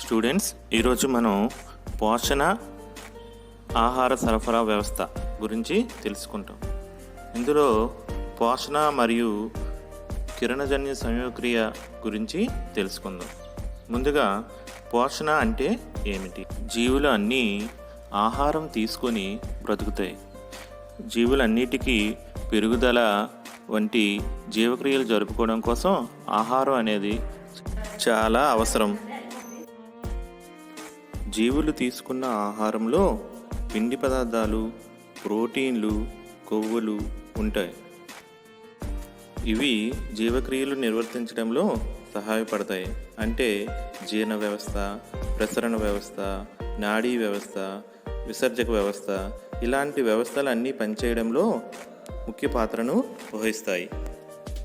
Students, ఈరోజు మనం పోషణ ఆహార సరఫరా వ్యవస్థ గురించి తెలుసుకుంటాం. ఇందులో పోషణ మరియు కిరణజన్య సంయోగక్రియ గురించి తెలుసుకుందాం. ముందుగా పోషణ అంటే ఏమిటి? జీవులు అన్నీ ఆహారం తీసుకొని బ్రతుకుతాయి. జీవులన్నిటికీ పెరుగుదల వంటి జీవక్రియలు జరుపుకోవడం కోసం ఆహారం అనేది చాలా అవసరం. జీవులు తీసుకున్న ఆహారంలో పిండి పదార్థాలు, ప్రోటీన్లు, కొవ్వులు ఉంటాయి. ఇవి జీవక్రియలు నిర్వర్తించడంలో సహాయపడతాయి. అంటే జీర్ణ వ్యవస్థ, ప్రసరణ వ్యవస్థ, నాడీ వ్యవస్థ, విసర్జక వ్యవస్థ ఇలాంటి వ్యవస్థలన్నీ పనిచేయడంలో ముఖ్య పాత్రను వహిస్తాయి.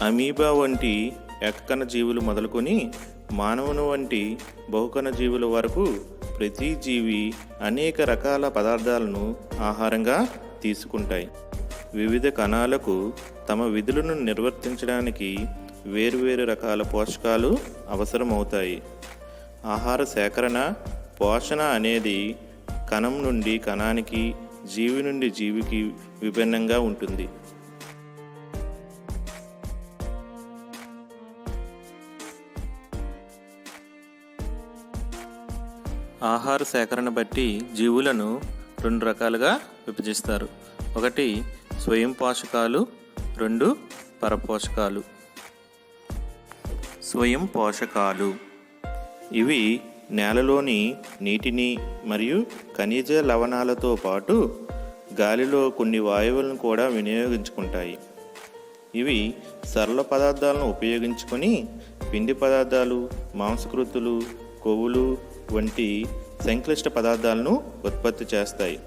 అమీబా వంటి ఏకకణ జీవులు మొదలుకొని మానవుని వంటి బహుకణ జీవుల వరకు ప్రతి జీవి అనేక రకాల పదార్థాలను ఆహారంగా తీసుకుంటాయి. వివిధ కణాలకు తమ విధులను నిర్వర్తించడానికి వేరువేరు రకాల పోషకాలు అవసరమవుతాయి. ఆహార సేకరణ, పోషణ అనేది కణం నుండి కణానికి, జీవి నుండి జీవికి విభిన్నంగా ఉంటుంది. ఆహార సేకరణ బట్టి జీవులను రెండు రకాలుగా విభజిస్తారు. ఒకటి స్వయం పోషకాలు, రెండు పరపోషకాలు. స్వయం పోషకాలు ఇవి నేలలోని నీటిని మరియు ఖనిజ లవణాలతో పాటు గాలిలో కొన్ని వాయువులను కూడా వినియోగించుకుంటాయి. ఇవి సరళ పదార్థాలను ఉపయోగించుకొని పిండి పదార్థాలు, మాంసకృతులు, కొవ్వులు వంటి సంక్లిష్ట పదార్థాలను ఉత్పత్తి చేస్తాయి.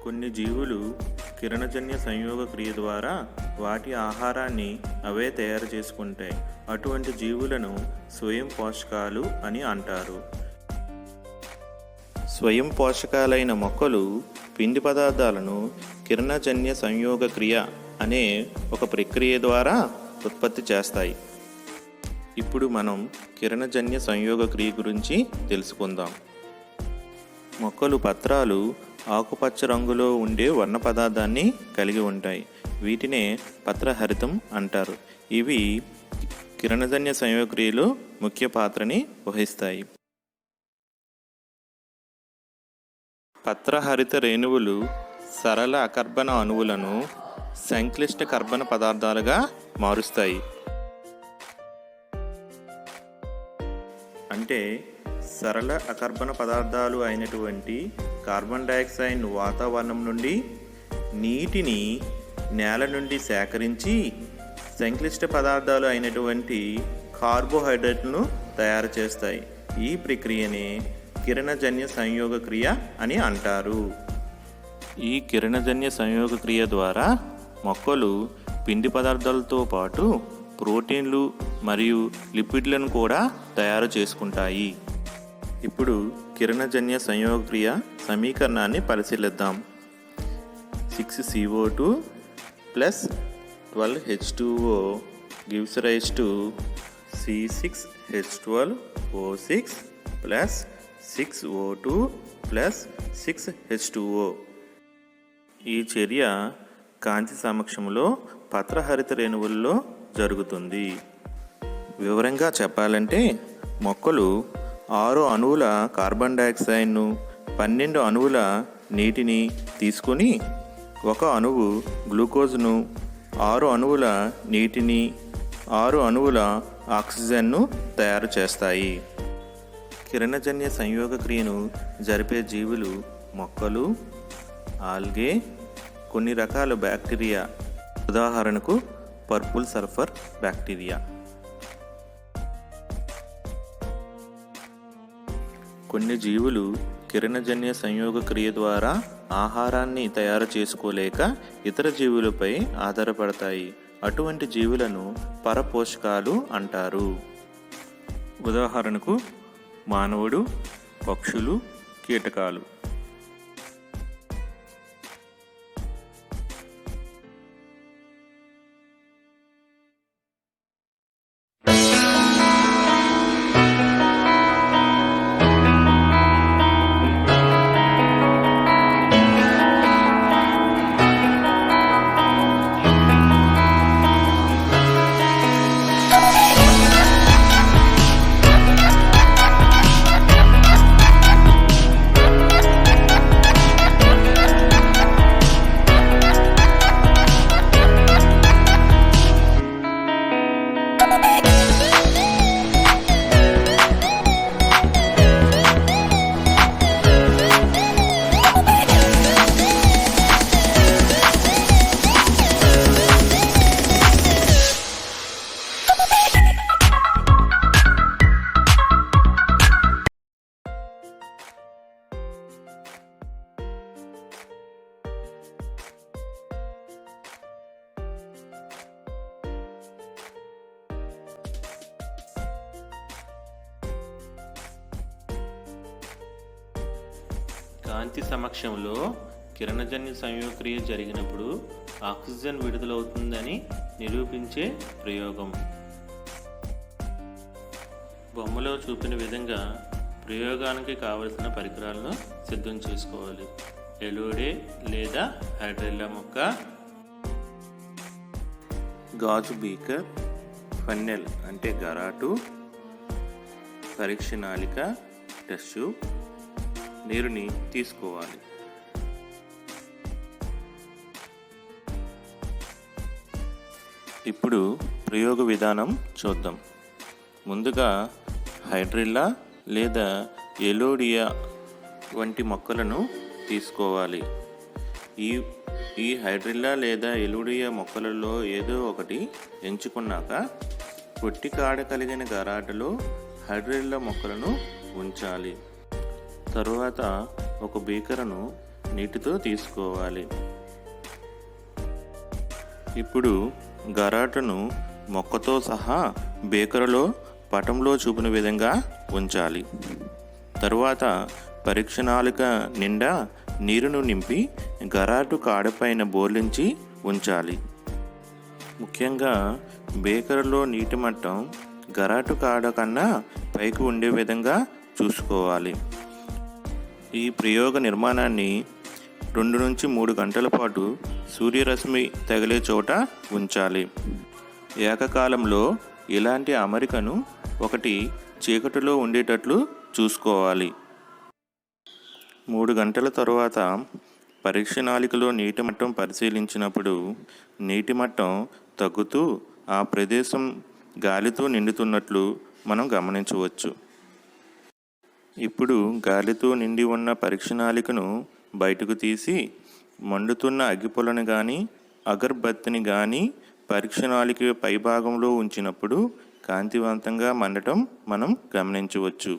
కొన్ని జీవులు కిరణజన్య సంయోగ క్రియ ద్వారా వాటి ఆహారాన్ని అవే తయారు చేసుకుంటాయి. అటువంటి జీవులను స్వయం పోషకాలు అని అంటారు. స్వయం పోషకాలైన మొక్కలు పిండి పదార్థాలను కిరణజన్య సంయోగ క్రియ అనే ఒక ప్రక్రియ ద్వారా ఉత్పత్తి చేస్తాయి. ఇప్పుడు మనం కిరణజన్య సంయోగ క్రియ గురించి తెలుసుకుందాం. మొక్కలు పత్రాలు ఆకుపచ్చ రంగులో ఉండే వర్ణ పదార్థాన్ని కలిగి ఉంటాయి. వీటినే పత్రహరితం అంటారు. ఇవి కిరణజన్య సంయోగ క్రియలో ముఖ్య పాత్రని వహిస్తాయి. పత్రహరిత రేణువులు సరళ అకర్బన అణువులను సంక్లిష్ట కర్బన పదార్థాలుగా మారుస్తాయి. అంటే సరళ అకర్బన పదార్థాలు అయినటువంటి కార్బన్ డయాక్సైడ్ను వాతావరణం నుండి, నీటిని నేల నుండి సేకరించి సంక్లిష్ట పదార్థాలు అయినటువంటి కార్బోహైడ్రేట్లను తయారు చేస్తాయి. ఈ ప్రక్రియనే కిరణజన్య సంయోగ క్రియ అని అంటారు. ఈ కిరణజన్య సంయోగ క్రియ ద్వారా మొక్కలు పిండి పదార్థాలతో పాటు ప్రోటీన్లు మరియు లిపిడ్లను కూడా తయారు చేసుకుంటాయి. ఇప్పుడు కిరణజన్య సంయోగ క్రియ సమీకరణాన్ని పరిశీలిద్దాం. 6CO2 plus 12H2O gives rise to C6H12O6 plus 6O2 plus 6H2O. ఈ చర్య కాంతి సమక్షంలో పత్రహరిత రేణువుల్లో జరుగుతుంది. వివరంగా చెప్పాలంటే మొక్కలు 6 అణువుల కార్బన్ డయాక్సైడ్ను, 12 అణువుల నీటిని తీసుకొని 1 అణువు గ్లూకోజ్ను, 6 అణువుల నీటిని, 6 అణువుల ఆక్సిజన్ను తయారు చేస్తాయి. కిరణజన్య సంయోగ క్రియను జరిపే జీవులు మొక్కలు, ఆల్గే, కొన్ని రకాల బ్యాక్టీరియా. ఉదాహరణకు పర్పుల్ సల్ఫర్ బ్యాక్టీరియా. కొన్ని జీవులు కిరణజన్య సంయోగ క్రియ ద్వారా ఆహారాన్ని తయారు చేసుకోలేక ఇతర జీవులపై ఆధారపడతాయి. అటువంటి జీవులను పరపోషకాలు అంటారు. ఉదాహరణకు మానవుడు, పక్షులు, కీటకాలు. కాంతి సమక్షంలో కిరణజన్య సంయోగక్రియ జరిగినప్పుడు ఆక్సిజన్ విడుదలవుతుందని నిరూపించే ప్రయోగం. బొమ్మలో చూపిన విధంగా ప్రయోగానికి కావలసిన పరికరాలను సిద్ధం చేసుకోవాలి. ఎలోడే లేదా హైడ్రిల్లా మొక్క, గాజు బీకర్, ఫన్నెల్ అంటే గరాటు, పరీక్ష నాళిక టెస్ట్ ట్యూబ్, నీరుని తీసుకోవాలి. ఇప్పుడు ప్రయోగ విధానం చూద్దాం. ముందుగా హైడ్రిల్లా లేదా ఎలోడియా వంటి మొక్కలను తీసుకోవాలి. ఈ హైడ్రిల్లా లేదా ఎలోడియా మొక్కలలో ఏదో ఒకటి ఎంచుకున్నాక పొట్టి కాడ కలిగిన గరాటలో హైడ్రిల్లా మొక్కలను ఉంచాలి. తరువాత ఒక బీకరను నీటితో తీసుకోవాలి. ఇప్పుడు గరాటను మొక్కతో సహా బీకరులో పటంలో చూపిన విధంగా ఉంచాలి. తరువాత పరీక్ష నాళిక నిండా నీరును నింపి గరాటు కాడపైన బోర్లించి ఉంచాలి. ముఖ్యంగా బేకరులో నీటి మట్టం గరాటు కాడ కన్నా పైకి ఉండే విధంగా చూసుకోవాలి. ఈ ప్రయోగ నిర్మాణాన్ని 2 నుంచి 3 గంటల పాటు సూర్యరశ్మి తగిలే చోట ఉంచాలి. ఏకకాలంలో ఇలాంటి అమరికను ఒకటి చీకటిలో ఉండేటట్లు చూసుకోవాలి. 3 గంటల తరువాత పరీక్ష నాళికలో నీటి మట్టం పరిశీలించినప్పుడు నీటి మట్టం తగ్గుతూ ఆ ప్రదేశం గాలితో నిండుతున్నట్లు మనం గమనించవచ్చు. ఇప్పుడు గాలితో నిండి ఉన్న పరీక్ష నాళికను బయటకు తీసి మండుతున్న అగ్గిపుల్లను కానీ అగర్బత్తిని కానీ పరీక్ష నాళిక పైభాగంలో ఉంచినప్పుడు కాంతివంతంగా మండటం మనం గమనించవచ్చు.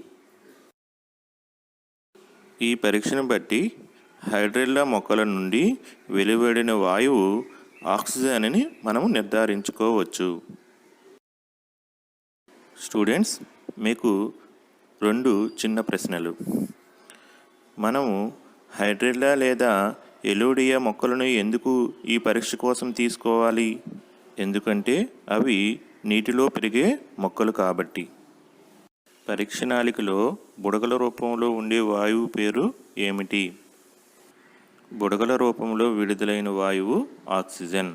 ఈ పరీక్షను బట్టి హైడ్రిల్లా మొక్కల నుండి వెలువడిన వాయువు ఆక్సిజన్ అని మనం నిర్ధారించుకోవచ్చు. స్టూడెంట్స్, మీకు 2 చిన్న ప్రశ్నలు. మనము హైడ్రిల్లా లేదా ఎలోడియా మొక్కలను ఎందుకు ఈ పరీక్ష కోసం తీసుకోవాలి? ఎందుకంటే అవి నీటిలో పెరిగే మొక్కలు కాబట్టి. పరీక్ష నాళికలో బుడగల రూపంలో ఉండే వాయువు పేరు ఏమిటి? బుడగల రూపంలో విడుదలైన వాయువు oxygen.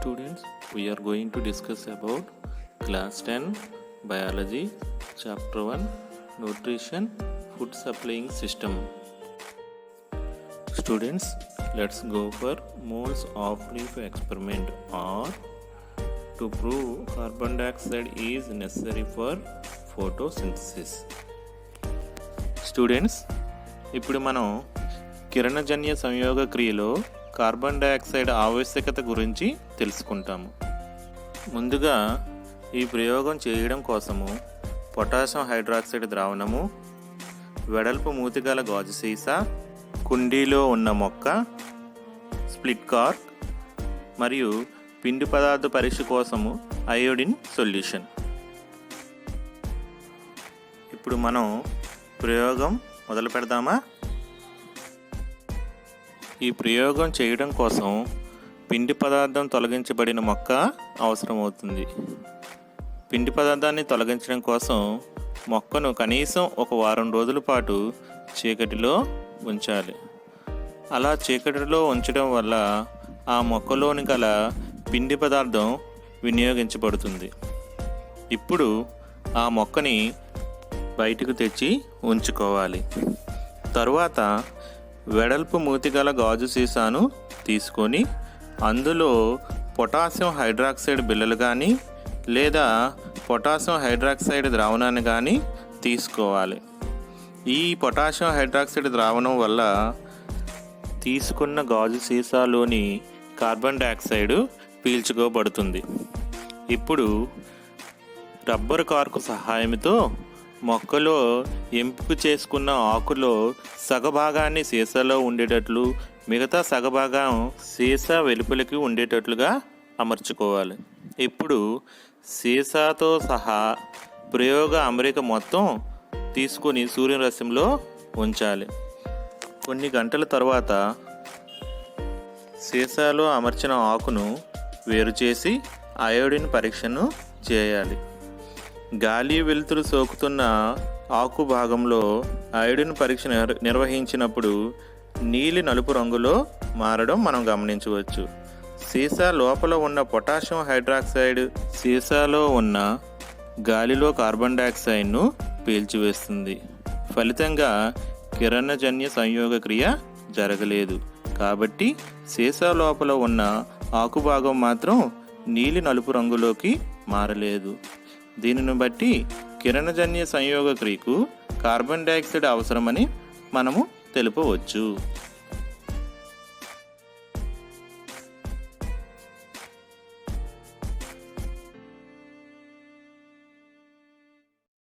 Students, we are going to discuss about class 10 biology chapter 1 nutrition food supplying system. Students, let's go for moles of leaf experiment, or to prove carbon dioxide is necessary for photosynthesis. Students, ఇప్పుడు మనం కిరణజన్య సంయోగ క్రియలో carbon dioxide ఆవశ్యకత గురించి తెలుసుకుంటాము. ముందుగా ఈ ప్రయోగం చేయడం కోసము పొటాషియం హైడ్రాక్సైడ్ ద్రావణము, వెడల్పు మూతిగల గాజు సీసా, కుండీలో ఉన్న మొక్క, స్ప్లిట్ కార్క్ మరియు పిండి పదార్థ పరీక్ష కోసము అయోడిన్ సొల్యూషన్. ఇప్పుడు మనం ప్రయోగం మొదలు పెడదామా? ఈ ప్రయోగం చేయడం కోసం పిండి పదార్థం తొలగించబడిన మొక్క అవసరమవుతుంది. పిండి పదార్థాన్ని తొలగించడం కోసం మొక్కను కనీసం ఒక వారం రోజుల పాటు చీకటిలో ఉంచాలి. అలా చీకటిలో ఉంచడం వల్ల ఆ మొక్కలోని గల పిండి పదార్థం వినియోగించబడుతుంది. ఇప్పుడు ఆ మొక్కని బయటకు తెచ్చి ఉంచుకోవాలి. తరువాత వెడల్పు మూతిగల గాజు సీసాను తీసుకొని అందులో పొటాషియం హైడ్రాక్సైడ్ బిళ్ళలు కానీ లేదా పొటాషియం హైడ్రాక్సైడ్ ద్రావణాన్ని కానీ తీసుకోవాలి. ఈ పొటాషియం హైడ్రాక్సైడ్ ద్రావణం వల్ల తీసుకున్న గాజు సీసాలోని కార్బన్ డయాక్సైడ్ పీల్చుకోబడుతుంది. ఇప్పుడు రబ్బరు కార్కు సహాయంతో మొక్కలో ఎంపిక చేసుకున్న ఆకులో సగభాగాన్ని సీసాలో ఉండేటట్లు, మిగతా సగభాగం సీసా వెలుపలికి ఉండేటట్లుగా అమర్చుకోవాలి. ఇప్పుడు సీసాతో సహా ప్రయోగ అమరిక మొత్తం తీసుకొని సూర్యరశ్మిలో ఉంచాలి. కొన్ని గంటల తర్వాత సీసాలో అమర్చిన ఆకును వేరు చేసి అయోడిన్ పరీక్షను చేయాలి. గాలి వెలుతురు సోకుతున్న ఆకు భాగంలో అయోడిన్ పరీక్ష నిర్వహించినప్పుడు నీలి నలుపు రంగులో మారడం మనం గమనించవచ్చు. సీసా లోపల ఉన్న పొటాషియం హైడ్రాక్సైడ్ సీసాలో ఉన్న గాలిలో కార్బన్ డయాక్సైడ్ను పీల్చివేస్తుంది. ఫలితంగా కిరణజన్య సంయోగ క్రియ జరగలేదు. కాబట్టి సీసా లోపల ఉన్న ఆకు భాగం మాత్రం నీలి నలుపు రంగులోకి మారలేదు. దీనిని బట్టి కిరణజన్య సంయోగ క్రియకు కార్బన్ డయాక్సైడ్ అవసరమని మనము తెలుపవచ్చు.